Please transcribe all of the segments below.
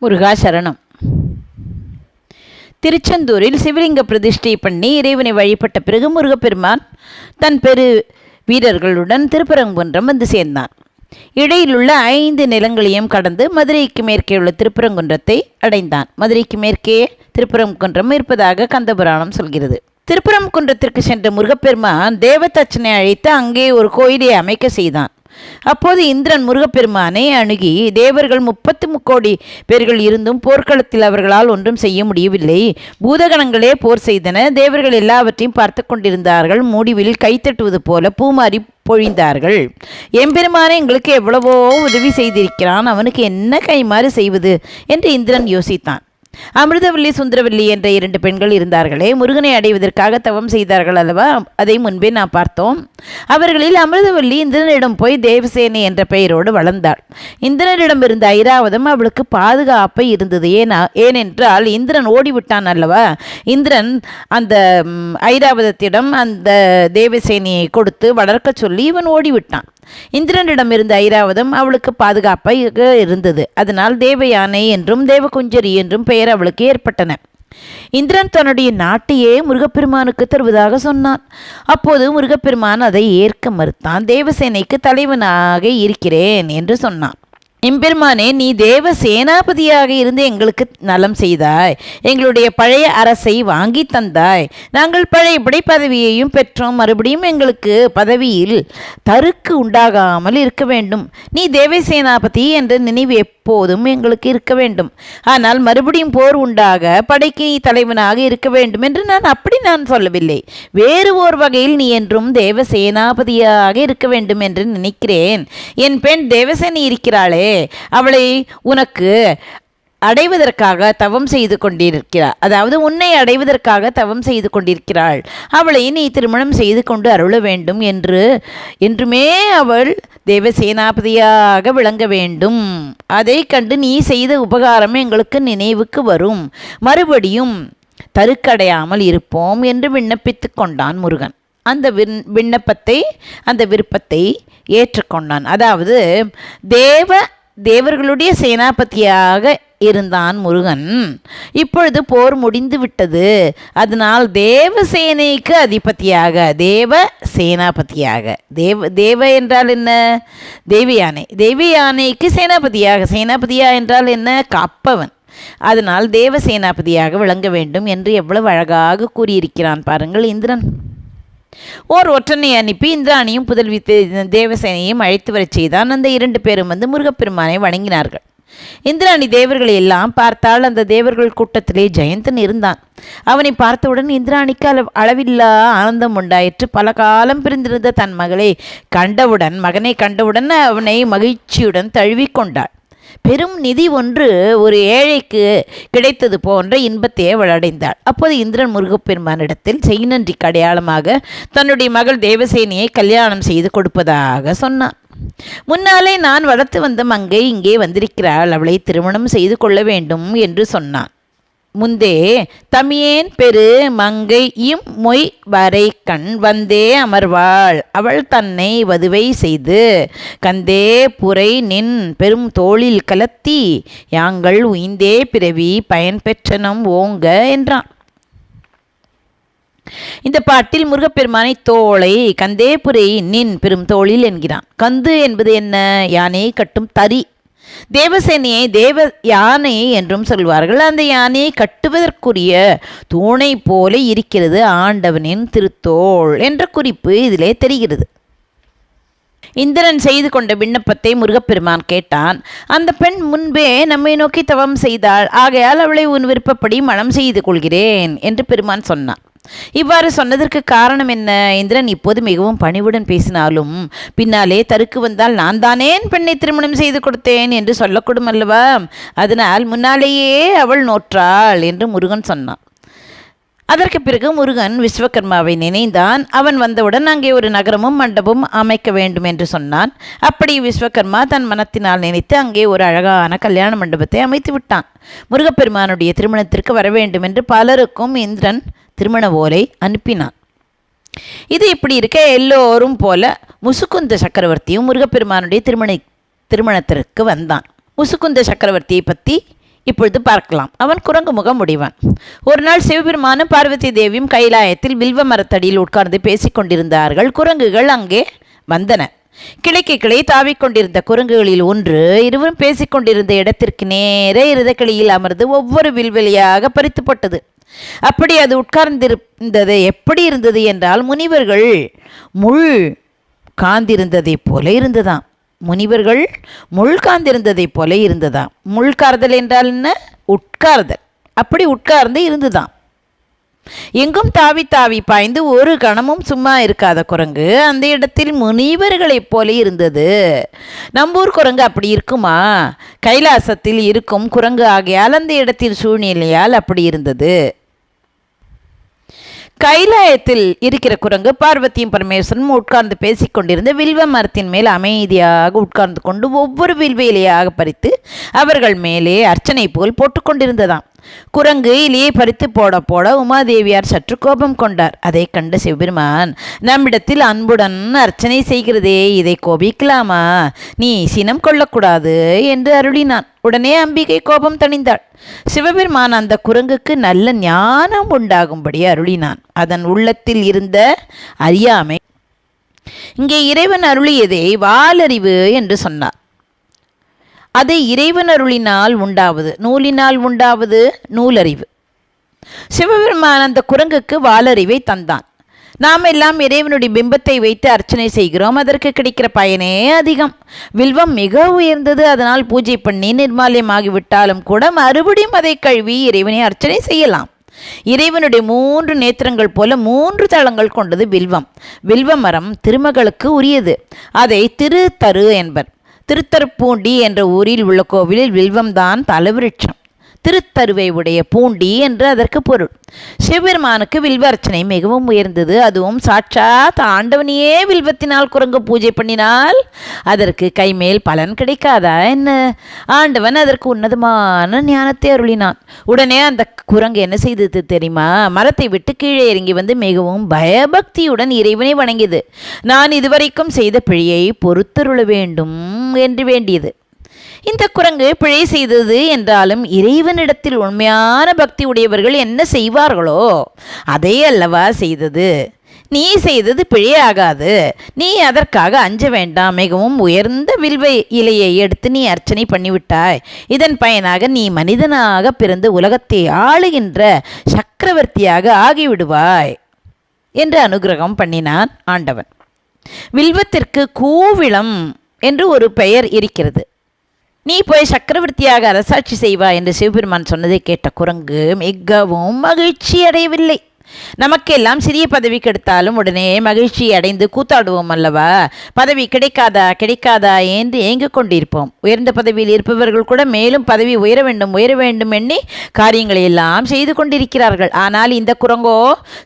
முருகா சரணம். திருச்செந்தூரில் சிவலிங்க பிரதிஷ்டை பண்ணி இறைவனை வழிபட்ட பிறகு முருகப்பெருமான் தன் பெரு வீரர்களுடன் திருப்பரங்குன்றம் வந்து சேர்ந்தான். இடையிலுள்ள 5 நிலங்களையும் கடந்து மதுரைக்கு மேற்கே உள்ள திருப்பரங்குன்றத்தை அடைந்தான். மதுரைக்கு மேற்கே திருப்பரங்குன்றம் இருப்பதாக கந்தபுராணம் சொல்கிறது. திருப்பரங்குன்றத்திற்கு சென்ற முருகப்பெருமான் தேவதச்சனை அழைத்து அங்கே ஒரு கோயிலை அமைக்க செய்தான். அப்போது இந்திரன் முருகப்பெருமானை அணுகி, தேவர்கள் 33 கோடி பேர்கள் இருந்தும் போர்க்களத்தில் அவர்களால் ஒன்றும் செய்ய முடியவில்லை. பூதகணங்களே போர் செய்தன. தேவர்கள் எல்லாவற்றையும் பார்த்து கொண்டிருந்தார்கள். முடிவில் கைத்தட்டுவது போல பூமாரி பொழிந்தார்கள். எம்பெருமானை எங்களுக்கு எவ்வளவோ உதவி செய்திருக்கிறான், அவனுக்கு என்ன கைமாறு செய்வது என்று இந்திரன் யோசித்தான். அமிர்தவல்லி சுந்தரவல்லி என்ற 2 பெண்கள் இருந்தார்களே, முருகனை அடைவதற்காக தவம் செய்தார்கள் அல்லவா? அதை முன்பே நாம் பார்த்தோம். அவர்களில் அமிர்தவல்லி இந்திரனிடம் போய் தேவசேனை என்ற பெயரோடு வளர்ந்தாள். இந்திரனிடம் இருந்த ஐராவதம் அவளுக்கு பாதுகாப்பை இருந்தது. ஏனென்றால் இந்திரன் ஓடிவிட்டான் அல்லவா? இந்திரன் அந்த ஐராவதத்திடம் அந்த தேவசேனையை கொடுத்து வளர்க்க சொல்லி இவன் ஓடிவிட்டான். இந்திரனிடம் இருந்த ஐராவதம் அவளுக்கு பாதுகாப்பாக இருந்தது. அதனால் தேவயானை என்றும் தேவகுஞ்சரி என்றும் பெயர் அவளுக்கு ஏற்பட்டன. இந்திரன் தன்னுடைய நாட்டையே முருகப்பெருமானுக்கு தருவதாக சொன்னான். அப்போது முருகப்பெருமான் அதை ஏற்க மறுத்தான். தேவசேனைக்கு தலைவனாக இருக்கிறேன் என்று சொன்னான். எம்பெருமானே, நீ தேவ சேனாபதியாக இருந்து எங்களுக்கு நலம் செய்தாய். எங்களுடைய பழைய அரசை வாங்கி தந்தாய். நாங்கள் பழையபடி பதவியையும் பெற்றோம். மறுபடியும் எங்களுக்கு பதவியில் தருக்கு உண்டாகாமல் இருக்க வேண்டும். நீ தேவ சேனாபதி என்ற நினைவு எப்போதும் எங்களுக்கு இருக்க வேண்டும். ஆனால் மறுபடியும் போர் உண்டாக படைக்கு நீ தலைவனாக இருக்க வேண்டும் என்று நான் சொல்லவில்லை. வேறு ஓர் வகையில் நீ என்றும் தேவ சேனாபதியாக இருக்க வேண்டும் என்று நினைக்கிறேன். என் பெண் தேவசேனி இருக்கிறாளே, அவளை உனக்கு அடைவதற்காக தவம் செய்து கொண்டிருக்கிறாள். அதாவது உன்னை அடைவதற்காக தவம் செய்து கொண்டிருக்கிறாள். அவளை நீ திருமணம் செய்து கொண்டு அருள வேண்டும் என்றுமே அவள் தேவசேனாபதியாக விளங்க வேண்டும். அதை கண்டு நீ செய்த உபகாரம் எங்களுக்கு நினைவுக்கு வரும். மறுபடியும் தருக்கடையாமல் இருப்போம் என்று விண்ணப்பித்து கொண்டான் முருகன். அந்த விருப்பத்தை ஏற்றுக்கொண்டான். அதாவது தேவர்களுடைய சேனாபதியாக இருந்தான் முருகன். இப்பொழுது போர் முடிந்து விட்டது. அதனால் தேவசேனைக்கு அதிபதியாக, தேவ சேனாபதியாக, தேவ என்றால் என்ன? தேவயானை. தேவயானைக்கு சேனாபதியா என்றால் என்ன? காப்பவன். அதனால் தேவ சேனாபதியாக விளங்க வேண்டும் என்று எவ்வளவு அழகாக கூறியிருக்கிறான் பாருங்கள் இந்திரன். ஒற்றனை அனுப்பி இந்திராணியும் புதல்வி தேவசேனையும் அழைத்து வரச் செய்தான். அந்த 2 பேரும் வந்து முருகப்பெருமானை வணங்கினார்கள். இந்திராணி தேவர்களை எல்லாம் பார்த்தால் அந்த தேவர்கள் கூட்டத்திலே ஜெயந்தன் இருந்தான். அவனை பார்த்தவுடன் இந்திராணிக்கு அளவில்லா ஆனந்தம் உண்டாயிற்று. பல காலம் பிரிந்திருந்த தன் மகனை கண்டவுடன் அவனை மகிழ்ச்சியுடன் தழுவிக்கொண்டாள். பெரும் நிதி ஒன்று ஒரு ஏழைக்கு கிடைத்தது போன்ற இன்பத்தை அவள் அடைந்தாள். அப்போது இந்திரன் முருகப்பெருமானிடத்தில் செய்நன்றிக்கு அடையாளமாக தன்னுடைய மகள் தேவசேனியை கல்யாணம் செய்து கொடுப்பதாக சொன்னான். முன்னாலே நான் வளர்த்து வந்த மங்கை இங்கே வந்திருக்கிறாள், அவளை திருமணம் செய்து கொள்ள வேண்டும் என்று சொன்னான். முந்தே தமியேன் பெரு மங்கை மொய் வரை கண் வந்தே அமர்வாள். அவள் தன்னை வதுவை செய்து கந்தே புரை நின் பெரும் தோளில் கலத்தி யாங்கள் உய்ந்தே பிறவி பயன் பெற்றனம் ஓங்க என்றான். இந்த பாட்டில் முருகப்பெருமானை தோளை கந்தேபுரை நின் பெரும் தோளில் என்கிறான். கந்து என்பது என்ன? யானையை கட்டும் தறி. தேவசேனையை தேவ யானை என்றும் சொல்வார்கள். அந்த யானையை கட்டுவதற்குரிய தூணை போல இருக்கிறது ஆண்டவனின் திருத்தோள் என்ற குறிப்பு இதிலே தெரிகிறது. இந்திரன் செய்து கொண்ட விண்ணப்பத்தை முருகப்பெருமான் கேட்டான். அந்த பெண் முன்பே நம்மை நோக்கி தவம் செய்தாள். ஆகையால் அவளை உன் விருப்பப்படி மணம் செய்து கொள்கிறேன் என்று பெருமான் சொன்னான். இவ்வாறு சொன்னதற்கு காரணம் என்ன? இந்திரன் இப்போது மிகவும் பணிவுடன் பேசினாலும் பின்னாலே தருக்கு வந்தால் நான் தானே பெண்ணை திருமணம் செய்து கொடுத்தேன் என்று சொல்லக்கூடும் அல்லவா? அதனால் முன்னாலேயே அவள் நோற்றாள் என்று முருகன் சொன்னான். அதற்கு பிறகு முருகன் விஸ்வகர்மாவை நினைந்தான். அவன் வந்தவுடன் அங்கே ஒரு நகரமும் மண்டபமும் அமைக்க வேண்டும் என்று சொன்னான். அப்படி விஸ்வகர்மா தன் மனத்தினால் நினைத்து அங்கே ஒரு அழகான கல்யாண மண்டபத்தை அமைத்து விட்டான். முருகப்பெருமானுடைய திருமணத்திற்கு வர வேண்டும் என்று பலருக்கும் இந்திரன் திருமண ஓலை அனுப்பினான். இது இப்படி இருக்க எல்லோரும் போல முசுகுந்த சக்கரவர்த்தியும் முருகப்பெருமானுடைய திருமணத்திற்கு வந்தான். முசுகுந்த சக்கரவர்த்தியை பற்றி இப்பொழுது பார்க்கலாம். அவன் குரங்கு முகம் முடிவான். ஒரு நாள் சிவபெருமானும் பார்வதி தேவியும் கைலாயத்தில் வில்வ மரத்தடியில் உட்கார்ந்து பேசிக் கொண்டிருந்தார்கள். குரங்குகள் அங்கே வந்தன. கிளைக்கு கிளை தாவிக்கொண்டிருந்த குரங்குகளில் ஒன்று இருவரும் பேசிக்கொண்டிருந்த இடத்திற்கு நேர இருதக்கிளியில் அமர்ந்து ஒவ்வொரு வில்வெளியாக பறித்து போட்டது. அப்படி அது உட்கார்ந்திருந்தது எப்படி இருந்தது என்றால், முனிவர்கள் முள் காந்திருந்ததைப் போல இருந்ததாம். முனிவர்கள் முள் காந்திருந்ததைப் போல இருந்ததாம். முள்கார்தல் என்றால் என்ன? உட்கார்தல். அப்படி உட்கார்ந்து இருந்துதான். எங்கும் தாவி தாவி பாய்ந்து ஒரு கணமும் சும்மா இருக்காத குரங்கு அந்த இடத்தில் முனிவர்களைப் போல இருந்தது. நம்பூர் குரங்கு அப்படி இருக்குமா? கைலாசத்தில் இருக்கும் குரங்கு ஆகையால் அந்த இடத்தில் சூழ்நிலையால் அப்படி இருந்தது. கைலாயத்தில் இருக்கிற குரங்கு பார்வதியும் பரமேஸ்வரனும் உட்கார்ந்து பேசிக்கொண்டிருந்த வில்வ மரத்தின் மேல் அமைதியாக உட்கார்ந்து கொண்டு ஒவ்வொரு வில்வ பறித்து அவர்கள் மேலே அர்ச்சனை போல் போட்டுக்கொண்டிருந்ததாம். குரங்கு இலையை பறித்து போட போட உமாதேவியார் சற்று கோபம் கொண்டார். அதை கண்ட சிவபெருமான், நம்மிடத்தில் அன்புடன் அர்ச்சனை செய்கிறதே, இதை கோபிக்கலாமா? நீ சினம் கொள்ளக்கூடாது என்று அருளினான். உடனே அம்பிகை கோபம் தணிந்தாள். சிவபெருமான் அந்த குரங்குக்கு நல்ல ஞானம் உண்டாகும்படி அருளினான். அதன் உள்ளத்தில் இருந்த அறியாமை இங்கே இறைவன் அருளியதை வாலறிவு என்று சொன்னார். அது இறைவன் அருளினால் உண்டாவது, நூலினால் உண்டாவது நூலறிவு. சிவபெருமான் அந்த குரங்குக்கு வாலறிவை தந்தான். நாம் எல்லாம் இறைவனுடைய பிம்பத்தை வைத்து அர்ச்சனை செய்கிறோம். அதற்கு கிடைக்கிற பயனே அதிகம். வில்வம் மிக உயர்ந்தது. அதனால் பூஜை பண்ணி நிர்மாலியமாகிவிட்டாலும் கூட மறுபடியும் அதை கழுவி இறைவனை அர்ச்சனை செய்யலாம். இறைவனுடைய 3 நேத்திரங்கள் போல 3 தளங்கள் கொண்டது வில்வம். வில்வ மரம் திருமகளுக்கு உரியது. அதை திருத்தரு என்பர். திருத்தருப்பூண்டி என்ற ஊரில் உள்ள கோவிலில் வில்வம்தான் தலவிருட்சம். திருத்தருவை உடைய பூண்டி என்று அதற்கு பொருள். சிவபெருமானுக்கு வில்வ அர்ச்சனை மிகவும் உயர்ந்தது. அதுவும் சாட்சாத் ஆண்டவனையே வில்வத்தினால் குரங்கு பூஜை பண்ணினால் அதற்கு கைமேல் பலன் கிடைக்காதா என்ன? ஆண்டவன் அதற்கு உன்னதமான ஞானத்தை அருளினான். உடனே அந்த குரங்கு என்ன செய்தது தெரியுமா? மரத்தை விட்டு கீழே இறங்கி வந்து மிகவும் பயபக்தியுடன் இறைவனை வணங்கியது. நான் இதுவரைக்கும் செய்த பிழையை பொறுத்தருள வேண்டும் என்று வேண்டியது. இந்த குரங்கு பிழை செய்தது என்றாலும் இறைவனிடத்தில் உண்மையான பக்தி உடையவர்கள் என்ன செய்வார்களோ அதை அல்லவா செய்தது. நீ செய்தது பிழையாகாது. நீ அதற்காக அஞ்ச வேண்டாம். மிகவும் உயர்ந்த வில்வ இலையை எடுத்து நீ அர்ச்சனை பண்ணிவிட்டாய். இதன் பயனாக நீ மனிதனாக பிறந்து உலகத்தை ஆளுகின்ற சக்கரவர்த்தியாக ஆகிவிடுவாய் என்று அனுகிரகம் பண்ணினான் ஆண்டவன். வில்வத்திற்கு கூவிளம் என்று ஒரு பெயர் இருக்கிறது. நீ போய் சக்கரவர்த்தியாக அரசாட்சி செய்வா என்று சிவபெருமான் சொன்னதை கேட்ட குரங்கு மிகவும் மகிழ்ச்சி அடையவில்லை. நமக்கெல்லாம் சிறிய பதவி கிடைத்தாலும் உடனே மகிழ்ச்சி அடைந்து கூத்தாடுவோம் அல்லவா? பதவி கிடைக்காதா கிடைக்காதா என்று ஏங்கிக் கொண்டிருப்போம். உயர்ந்த பதவியில் இருப்பவர்கள் கூட மேலும் பதவி உயர வேண்டும் எண்ணி காரியங்களை எல்லாம் செய்து கொண்டிருக்கிறார்கள். ஆனால் இந்த குரங்கோ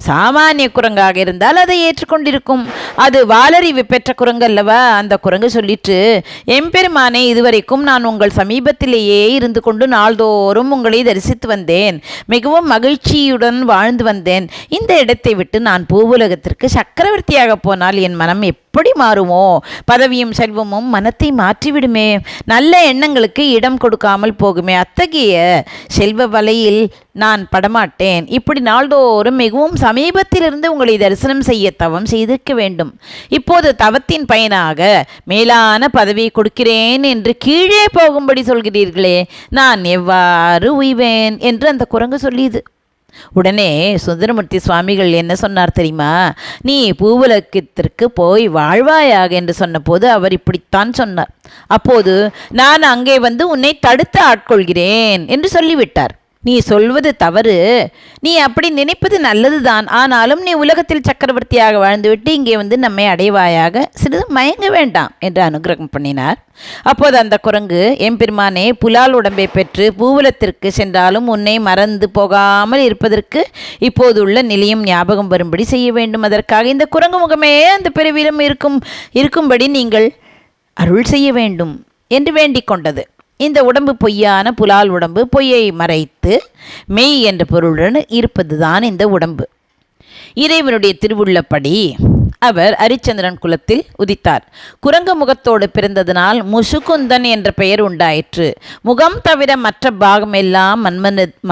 சாமானிய குரங்காக இருந்தால் அதை ஏற்றுக்கொண்டிருக்கும். அது வாலறிவு பெற்ற குரங்கு அல்லவா? அந்த குரங்கு சொல்லிட்டு, எம்பெருமானே, இதுவரைக்கும் நான் உங்கள் சமீபத்திலேயே இருந்து கொண்டு நாள்தோறும் உங்களை தரிசித்து வந்தேன். மிகவும் மகிழ்ச்சியுடன் வாழ்ந்து வந்தேன். இந்த இடத்தை விட்டு நான் பூவுலகத்திற்கு சக்கரவர்த்தியாக போனால் என் மனம் எப்படி மாறுமோ? பதவியும் செல்வமும் மனத்தை மாற்றிவிடுமே. நல்ல எண்ணங்களுக்கு இடம் கொடுக்காமல் போகுமே. அத்தகைய செல்வ வலையில் நான் படமாட்டேன். இப்படி நாள்தோறும் மிகவும் சமீபத்திலிருந்து உங்களை தரிசனம் செய்ய தவம் செய்திருக்க வேண்டும். இப்போது தவத்தின் பயனாக மேலான பதவியை கொடுக்கிறேன் என்று கீழே போகும்படி சொல்கிறீர்களே, நான் எவ்வாறு உய்வேன் என்று அந்த குரங்கு சொல்லியது. உடனே சுந்தரமூர்த்தி சுவாமிகள் என்ன சொன்னார் தெரியுமா? நீ பூவுலகத்திற்கு போய் வாழ்வாயாக என்று சொன்னபோது அவர் இப்படித்தான் சொன்னார். அப்போது நான் அங்கே வந்து உன்னை தடுத்து ஆட்கொள்கிறேன் என்று சொல்லிவிட்டார். நீ சொல்வது தவறு. நீ அப்படி நினைப்பது நல்லதுதான். ஆனாலும் நீ உலகத்தில் சக்கரவர்த்தியாக வாழ்ந்துவிட்டு இங்கே வந்து நம்மை அடைவாயாக. சிறிது மயங்க வேண்டாம் என்று அனுகிரகம் பண்ணினார். அப்போது அந்த குரங்கு, எம்பெருமானே, புலால் உடம்பை பெற்று பூவுலத்திற்கு சென்றாலும் உன்னை மறந்து போகாமல் இருப்பதற்கு இப்போது உள்ள நிலையம் ஞாபகம் வரும்படி செய்ய வேண்டும். அதற்காக இந்த குரங்கு முகமே அந்த பிறவிலும் இருக்கும்படி நீங்கள் அருள் செய்ய வேண்டும் என்று வேண்டிக் கொண்டது. இந்த உடம்பு பொய்யான புலால் உடம்பு. பொய்யை மறைத்து மெய் என்ற பொருளுடன் இருப்பதுதான் இந்த உடம்பு. இறைவனுடைய திருவுள்ளப்படி அவர் அரிச்சந்திரன் குலத்தில் உதித்தார். குரங்கு முகத்தோடு பிறந்ததனால் முசுகுந்தன் என்ற பெயர் உண்டாயிற்று. முகம் தவிர மற்ற பாகமெல்லாம்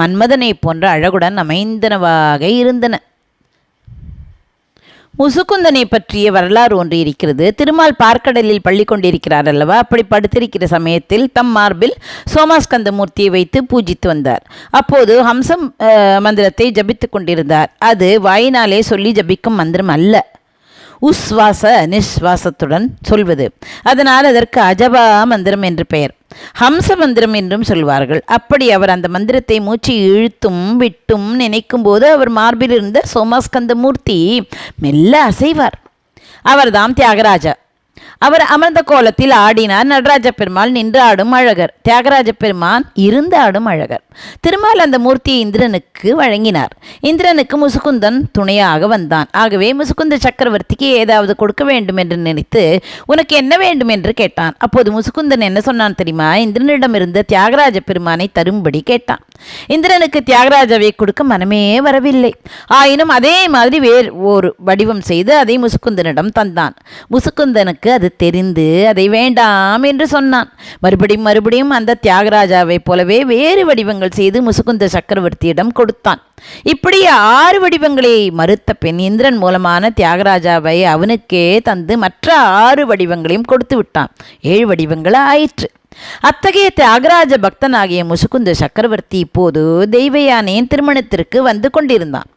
மன்மதனை போன்ற அழகுடன் அமைந்தனவாக இருந்தன. முசுகுந்தனை பற்றிய வரலாறு ஒன்று இருக்கிறது. திருமால் பார்க்கடலில் பள்ளி கொண்டிருக்கிறார் அல்லவா? அப்படி படுத்திருக்கிற சமயத்தில் தம் மார்பில் சோமாஸ்கந்த மூர்த்தியை வைத்து பூஜித்து வந்தார். அப்போது ஹம்சம் மந்திரத்தை ஜபித்து கொண்டிருந்தார். அது வாயினாலே சொல்லி ஜபிக்கும் மந்திரம் அல்ல, உஸ்வாச நிஸ்வாசத்துடன் சொல்வது. அதனால் அதற்கு அஜபா மந்திரம் என்று பெயர். ஹம்ச மந்திரம் என்றும் சொல்வார்கள். அப்படி அவர் அந்த மந்திரத்தை மூச்சு இழுத்தும் விட்டும் நினைக்கும் போது அவர் மார்பில் இருந்த சோமாஸ்கந்த மூர்த்தி மெல்ல அசைவார். அவர்தாம் தியாகராஜா. அவர் அமர்ந்த கோலத்தில் ஆடினார். நடராஜ பெருமாள் நின்று ஆடும் அழகர், தியாகராஜ பெருமான் இருந்து ஆடும் அழகர். திருமால் அந்த மூர்த்தியை இந்திரனுக்கு வழங்கினார். இந்திரனுக்கு முசுகுந்தன் துணையாக வந்தான். ஆகவே முசுகுந்த சக்கரவர்த்திக்கு ஏதாவது கொடுக்க வேண்டும் என்று நினைத்து உனக்கு என்ன வேண்டும் என்று கேட்டான். அப்போது முசுகுந்தன் என்ன சொன்னான் தெரியுமா? இந்திரனிடமிருந்த தியாகராஜ பெருமானை தரும்படி கேட்டான். இந்திரனுக்கு தியாகராஜாவை கொடுக்க மனமே வரவில்லை. ஆயினும் அதே மாதிரி வேறு ஒரு வடிவம் செய்து அதை முசுகுந்தனிடம் தந்தான். முசுகுந்தனுக்கு அது தெரிந்து அதை வேண்டாம் என்று சொன்னான். மறுபடியும் அந்த தியாகராஜாவை போலவே வேறு வடிவங்கள் செய்து முசுகுந்த சக்கரவர்த்தியிடம் கொடுத்தான். இப்படி 6 வடிவங்களை மறுத்த பின் இந்திரன் மூலமான தியாகராஜாவை அவனுக்கே தந்து மற்ற 6 வடிவங்களையும் கொடுத்து விட்டான். 7 வடிவங்கள் ஆயிற்று. அத்தகைய தியாகராஜ பக்தனாகிய முசுகுந்த சக்கரவர்த்தி இப்போது தெய்வயானையின் திருமணத்திற்கு வந்து கொண்டிருந்தான்.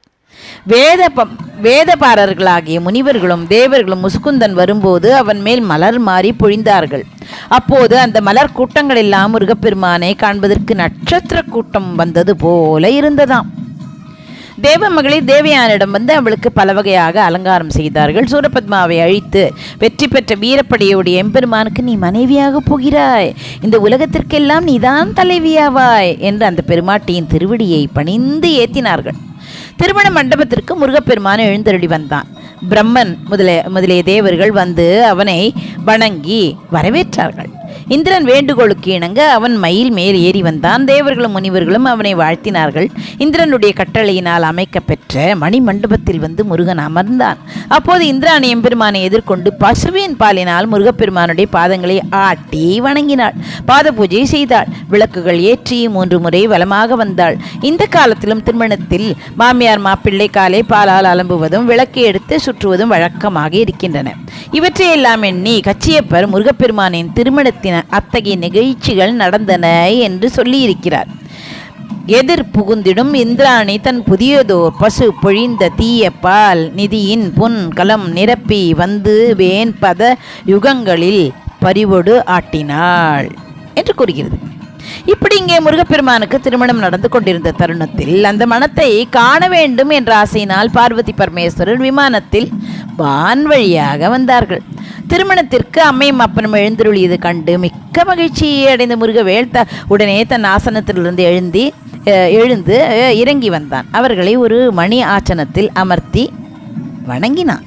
வேதபாரர்களாகிய முனிவர்களும் தேவர்களும் முசுகுந்தன் வரும்போது அவன் மேல் மலர் மாறி பொழிந்தார்கள். அப்போது அந்த மலர் கூட்டங்கள் எல்லாம் முருகப்பெருமானை காண்பதற்கு நட்சத்திர கூட்டம் வந்தது போல இருந்ததாம். தேவமகளிர் தேவயானிடம் வந்து அவளுக்கு பல வகையாக அலங்காரம் செய்தார்கள். சூரபத்மாவை அழித்து வெற்றி பெற்ற வீரப்படையுடைய எம்பெருமானுக்கு நீ மனைவியாக போகிறாய், இந்த உலகத்திற்கெல்லாம் நீதான் தலைவியாவாய் என்று அந்த பெருமாட்டியின் திருவடியை பணிந்து ஏத்தினார்கள். திருமண மண்டபத்திற்கு முருகப்பெருமான் எழுந்தருளி வந்தான். பிரம்மன் முதலிய தேவர்கள் வந்து அவனை வணங்கி வரவேற்றார்கள். இந்திரன் வேண்டுகோளுக்கு இணங்க அவன் மயில் மேல் ஏறி வந்தான். தேவர்களும் முனிவர்களும் அவனை வாழ்த்தினார்கள். இந்திரனுடைய கட்டளையினால் அமைக்க பெற்ற மணி மண்டபத்தில் வந்து முருகன் அமர்ந்தான். அப்போது இந்திராணி எம்பெருமானை எதிர்கொண்டு பசுவின் பாலினால் முருகப்பெருமானுடைய பாதங்களை ஆட்டி வணங்கினாள். பாத பூஜை செய்தாள். விளக்குகள் ஏற்றி 3 முறை வலமாக வந்தாள். இந்த காலத்திலும் திருமணத்தில் மாமியார் மாப்பிள்ளை காலை பாலால் அலம்புவதும் விளக்கு எடுத்து சுற்றுவதும் வழக்கமாக இருக்கின்றன. இவற்றையெல்லாம் எண்ணி கச்சியப்பர் முருகப்பெருமானின் திருமணத்தின் அத்தகைய நிகழ்ச்சிகள் நடந்தன என்று சொல்லியிருக்கிறார். எதிர் புகுந்திடும் இந்திராணி தன் புதியதோர் பசு பொழிந்த தீய பால் நிதியின் பொன் கலம் நிரப்பி வந்து வேன்பத யுகங்களில் பரிவொடு ஆட்டினாள் என்று கூறுகிறது. இப்படி இங்கே முருகப்பெருமானுக்கு திருமணம் நடந்து கொண்டிருந்த தருணத்தில் அந்த மனத்தை காண வேண்டும் என்ற ஆசையினால் பார்வதி பரமேஸ்வரர் விமானத்தில் வான் வழியாக வந்தார்கள். திருமணத்திற்கு அம்மையும் அப்பனும் எழுந்தருளியது கண்டு மிக்க மகிழ்ச்சியை அடைந்த முருகவேல் உடனே தன் ஆசனத்திலிருந்து எழுந்து இறங்கி வந்தான். அவர்களை ஒரு மணி ஆசனத்தில் அமர்த்தி வணங்கினான்.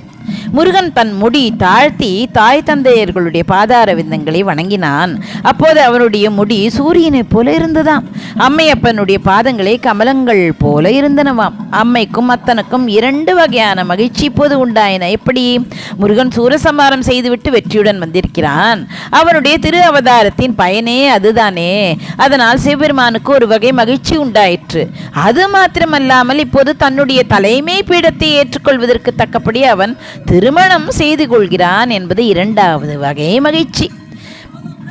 முருகன் தன் முடி தாழ்த்தி தாய் தந்தையர்களுடைய பாதார விந்தங்களை வணங்கினான். அப்போது அவனுடைய முடி சூரியனை போல இருந்ததாம். அம்மையப்பனுடைய பாதங்களை கமலங்கள் போல இருந்தனவாம். அம்மைக்கும் அத்தனுக்கும் 2 வகையான மகிழ்ச்சி இப்போது உண்டாயின. எப்படி? முருகன் சூரசம்ஹாரம் செய்துவிட்டு வெற்றியுடன் வந்திருக்கிறான். அவனுடைய திரு அவதாரத்தின் பயனே அதுதானே. அதனால் சிவபெருமானுக்கு ஒரு வகை மகிழ்ச்சி உண்டாயிற்று. அது மாத்திரமல்லாமல் இப்போது தன்னுடைய தலைமை பீடத்தை ஏற்றுக்கொள்வதற்கு தக்கபடி அவன் திருமணம் செய்து கொள்கிறான் என்பது 2வது வகை மகிழ்ச்சி.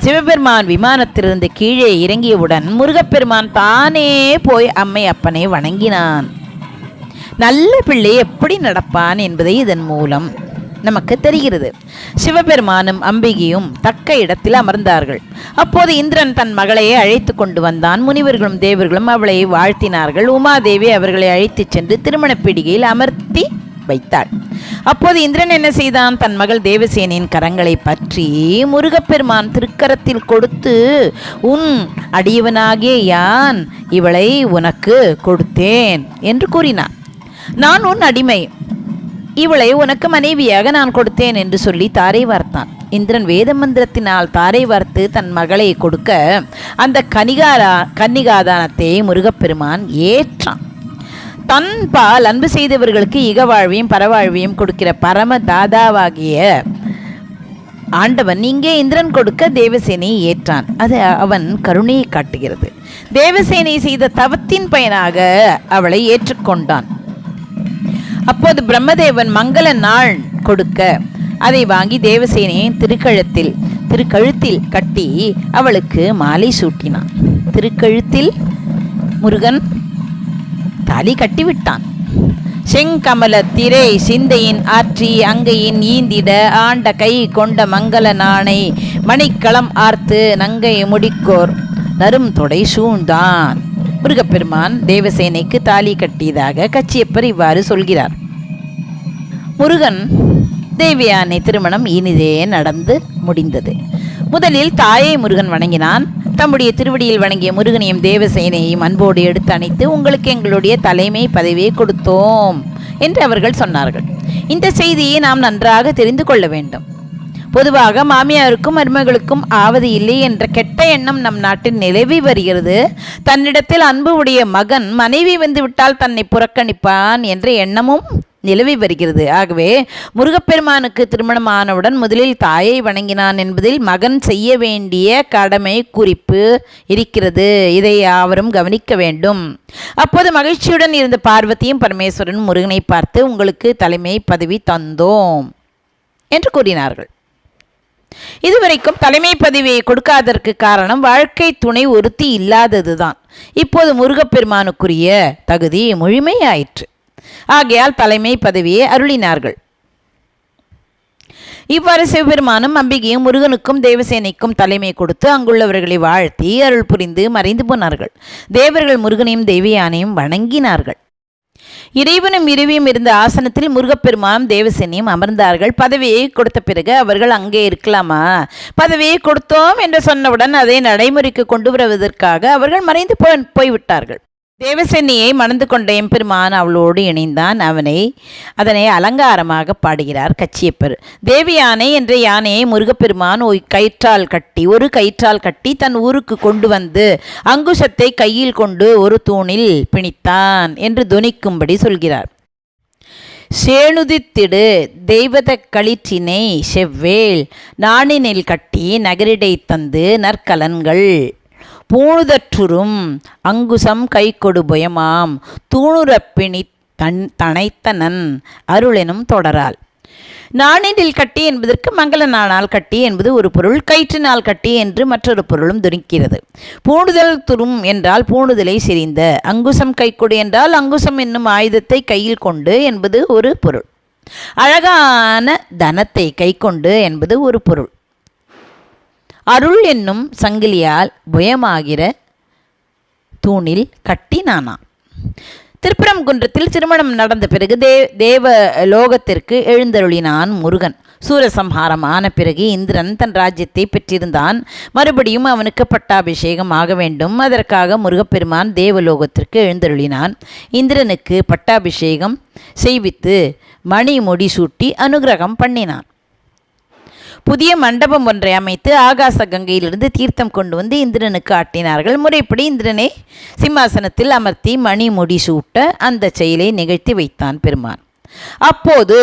சிவபெருமான் விமானத்திலிருந்து கீழே இறங்கியவுடன் முருகப்பெருமான் தானே போய் அம்மை அப்பனை வணங்கினான். நல்ல பிள்ளை எப்படி நடப்பான் என்பதை இதன் மூலம் நமக்கு தெரிகிறது. சிவபெருமானும் அம்பிகையும் தக்க இடத்தில் அமர்ந்தார்கள். அப்போது இந்திரன் தன் மகளை அழைத்து கொண்டு வந்தான். முனிவர்களும் தேவர்களும் அவளை வாழ்த்தினார்கள். உமாதேவி அவர்களை அழைத்து சென்று திருமண பீடிகையில் அமர்த்தி வைத்தாள். அப்போது இந்திரன் என்ன செய்தான்? தன் மகள் தேவசேனின் கரங்களை பற்றி முருகப்பெருமான் திருக்கரத்தில் கொடுத்து, உன் அடியவனாகிய யான் இவளை உனக்கு கொடுத்தேன் என்று கூறினான். நான் உன் அடிமை, இவளை உனக்கு மனைவியாக நான் கொடுத்தேன் என்று சொல்லி தாரை வார்த்தான். இந்திரன் வேத மந்திரத்தினால் தாரை வார்த்து தன் மகளை கொடுக்க அந்த கன்னிகாதானத்தை முருகப்பெருமான் ஏற்றான். தன் பால் அன்பு செய்தவர்களுக்கு இகவாழ்வையும் பரவாழ்வையும் கொடுக்கிற பரம தாதாவாகிய ஆண்டவன் இங்கே இந்திரன் கொடுக்க தேவசேனையை ஏற்றான். அது அவன் கருணையை காட்டுகிறது. தேவசேனை செய்த தவத்தின் பயனாக அவளை ஏற்றுக்கொண்டான். அப்போது பிரம்மதேவன் மங்கள நாள் கொடுக்க அதை வாங்கி தேவசேனையின் திருக்கழுத்தில் கட்டி அவளுக்கு மாலை சூட்டினான். திருக்கழுத்தில் முருகன் தாலி கட்டிவிட்டான். செங்கமல திரை சிந்தையின் ஆற்றி அங்கையின் ஈந்திட ஆண்ட கை கொண்ட மங்கள நாணை மணிக்களம் ஆர்த்து நங்கை முடிக்கோர் நரும் தொடை சூழ்ந்தான். முருகப்பெருமான் தேவசேனைக்கு தாலி கட்டியதாக கச்சியப்பர் இவ்வாறு சொல்கிறார். முருகன் தேவியானை திருமணம் இனிதே நடந்து முடிந்தது. முதலில் தாயை முருகன் வணங்கினான். தம்முடைய திருவடியில் வணங்கிய முருகனையும் தேவசேனையையும் அன்போடு எடுத்து அணைத்து, உங்களுக்கு எங்களுடைய தலைமை பதவியை கொடுத்தோம் என்று அவர்கள் சொன்னார்கள். இந்த செய்தியை நாம் நன்றாக தெரிந்து கொள்ள வேண்டும். பொதுவாக மாமியாருக்கும் மருமகளுக்கும் ஆவது இல்லை என்ற கெட்ட எண்ணம் நம் நாட்டில் நிலவி வருகிறது. தன்னிடத்தில் அன்பு உடைய மகன் மனைவி வந்துவிட்டால் தன்னை புறக்கணிப்பான் என்ற எண்ணமும் நிலவி வருகிறது. ஆகவே முருகப்பெருமானுக்கு திருமணம் ஆனவுடன் முதலில் தாயை வணங்கினான் என்பதில் மகன் செய்ய வேண்டிய கடமை குறிப்பு இருக்கிறது. இதை யாவரும் கவனிக்க வேண்டும். அப்போது மகிழ்ச்சியுடன் இருந்த பார்வதியும் பரமேஸ்வரன் முருகனை பார்த்து, உங்களுக்கு தலைமை பதவி தந்தோம் என்று கூறினார்கள். இதுவரைக்கும் தலைமை பதவியை கொடுக்காததற்கு காரணம் வாழ்க்கை துணை ஒருத்தி இல்லாததுதான். இப்போது முருகப்பெருமானுக்குரிய தகுதி முழுமையாயிற்று. ஆகையால் தலைமை பதவியை அருளினார்கள். இவ்வாறு சிவபெருமானும் அம்பிகையும் முருகனுக்கும் தேவசேனைக்கும் தலைமை கொடுத்து அங்குள்ளவர்களை வாழ்த்தி அருள் புரிந்து மறைந்து போனார்கள். தேவர்கள் முருகனையும் தேவியானையும் வணங்கினார்கள். இறைவனும் இறைவியும் இருந்த ஆசனத்தில் முருகப்பெருமானும் தேவசேனையும் அமர்ந்தார்கள். பதவியை கொடுத்த பிறகு அவர்கள் அங்கே இருக்கலாமா? பதவியை கொடுத்தோம் என்று சொன்னவுடன் அதை நடைமுறைக்கு கொண்டு வருவதற்காக அவர்கள் மறைந்து போய்விட்டார்கள். தேவசேனையை மணந்து கொண்ட எம்பெருமான் அவளோடு இணைந்தான். அதனை அலங்காரமாக பாடுகிறார் கச்சியப்பர். தேவியானை என்ற யானையை முருகப்பெருமான் ஒரு கயிற்றால் கட்டி தன் ஊருக்கு கொண்டு வந்து அங்குசத்தை கையில் கொண்டு ஒரு தூணில் பிணித்தான் என்று துணிக்கும்படி சொல்கிறார். சேணுதித்திடு தெய்வத களிற்றினை செவ்வேள் நாணினில் கட்டி நகரிடை தந்து நற்கலன்கள் பூணுதற்றுறும் அங்குசம் கை கொடு புயமாம் தூணுரப்பிணி தனைத்தனன் அருளெனும் தொடரால். நாணினில் கட்டி என்பதற்கு மங்கள நாணால் கட்டி என்பது ஒரு பொருள், கயிற்றினால் கட்டி என்று மற்றொரு பொருளும் துணிக்கிறது. பூணுதல் துரும் என்றால் பூணுதலை செறிந்த, அங்குசம் கைக்கொடு என்றால் அங்குசம் என்னும் ஆயுதத்தை கையில் கொண்டு என்பது ஒரு பொருள், அழகான தனத்தை கை கொண்டு என்பது ஒரு பொருள். அருள் என்னும் சங்கிலியால் புயமாகிற தூணில் கட்டினானாம். திருப்பரங்குன்றத்தில் திருமணம் நடந்த பிறகு தேவ லோகத்திற்கு எழுந்தருளினான் முருகன். சூரசம்ஹாரம் ஆன பிறகு இந்திரன் தன் ராஜ்யத்தை பெற்றிருந்தான். மறுபடியும் அவனுக்கு பட்டாபிஷேகம் ஆக வேண்டும். அதற்காக முருகப்பெருமான் தேவலோகத்திற்கு எழுந்தருளினான். இந்திரனுக்கு பட்டாபிஷேகம் செய்வித்து மணி முடிசூட்டி அனுகிரகம் பண்ணினான். புதிய மண்டபம் ஒன்றை அமைத்து ஆகாச கங்கையிலிருந்து தீர்த்தம் கொண்டு வந்து இந்திரனுக்கு ஆட்டினார்கள். முறைப்படி இந்திரனை சிம்மாசனத்தில் அமர்த்தி மணி முடிசூட்ட அந்த செயலை நிகழ்த்தி வைத்தான் பெருமான். அப்போது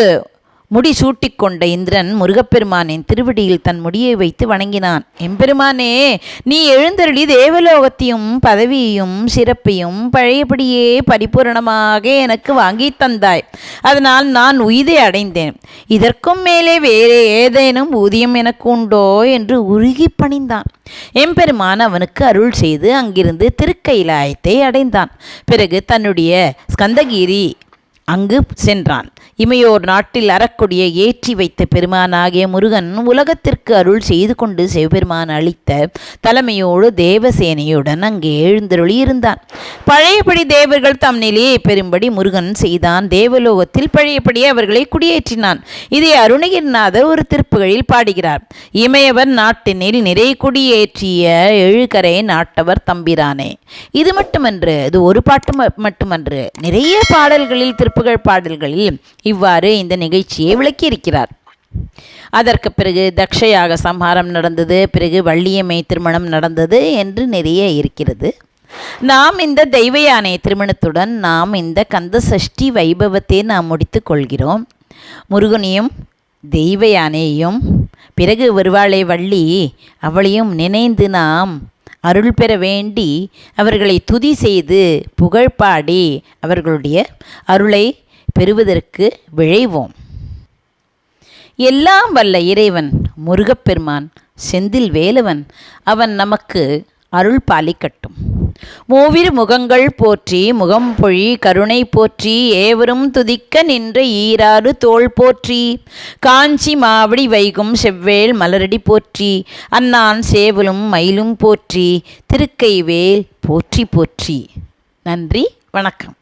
முடிசூட்டிக்கொண்ட இந்திரன் முருகப்பெருமானின் திருவடியில் தன் முடியை வைத்து வணங்கினான். எம்பெருமானே, நீ எழுந்தருளி தேவலோகத்தையும் பதவியையும் சிறப்பையும் பழையபடியே பரிபூரணமாக எனக்கு வாங்கி தந்தாய். அதனால் நான் உய்தை அடைந்தேன். இதற்கும் மேலே வேறு ஏதேனும் ஊதியம் எனக்கு உண்டோ என்று உருகி பணிந்தான். எம்பெருமான் அவனுக்கு அருள் செய்து அங்கிருந்து திருக்கைலாயத்தை அடைந்தான். பிறகு தன்னுடைய ஸ்கந்தகிரி அங்கு சென்றான். இமையோர் நாட்டில் அறக்கொடியை ஏற்றி வைத்த பெருமானாகிய முருகன் உலகத்திற்கு அருள் செய்து கொண்டு சிவபெருமான் அளித்த தலைமையோடு தேவசேனையுடன் அங்கே எழுந்தருளி இருந்தான். பழையபடி தேவர்கள் தம் நிலையை பெறும்படி முருகன் செய்தான். தேவலோகத்தில் பழையபடி அவர்களை குடியேற்றினான். இதை அருணகிரிநாதர் ஒரு திருப்புகழில் பாடுகிறார். இமையவர் நாட்டினில் நிறை குடியேற்றிய எழுகரை நாட்டவர் தம்பிரானே. இது மட்டுமன்று, இது ஒரு பாட்டு மட்டுமன்று, நிறைய பாடல்களில் திருப்புகழ் பாடல்களில் இவ்வாறு இந்த நிகழ்ச்சியை விளக்கியிருக்கிறார். அதற்கு பிறகு தக்ஷயாக சம்ஹாரம் நடந்தது, பிறகு வள்ளியம்மை திருமணம் நடந்தது என்று நிறைய இருக்கிறது. நாம் இந்த தெய்வ யானை திருமணத்துடன் நாம் இந்த கந்த சஷ்டி வைபவத்தை நாம் முடித்து கொள்கிறோம். முருகனையும் தெய்வ யானையையும் பிறகு வருவாளை வள்ளி, அவளையும் நினைந்து நாம் அருள் பெற வேண்டி அவர்களை துதி செய்து புகழ்பாடி அவர்களுடைய அருளை பெறுவதற்கு விழைவோம். எல்லாம் வல்ல இறைவன் முருகப்பெருமான் செந்தில் வேலவன் அவன் நமக்கு அருள் பாலிக்கட்டும். மூவிரு முகங்கள் போற்றி முகம்பொழி கருணை போற்றி ஏவரும் துதிக்க நின்ற ஈராறு தோள் போற்றி காஞ்சி மாவடி வைகும் செவ்வேள் மலரடி போற்றி அன்னான் சேவலும் மயிலும் போற்றி திருக்கைவேல் போற்றி போற்றி. நன்றி, வணக்கம்.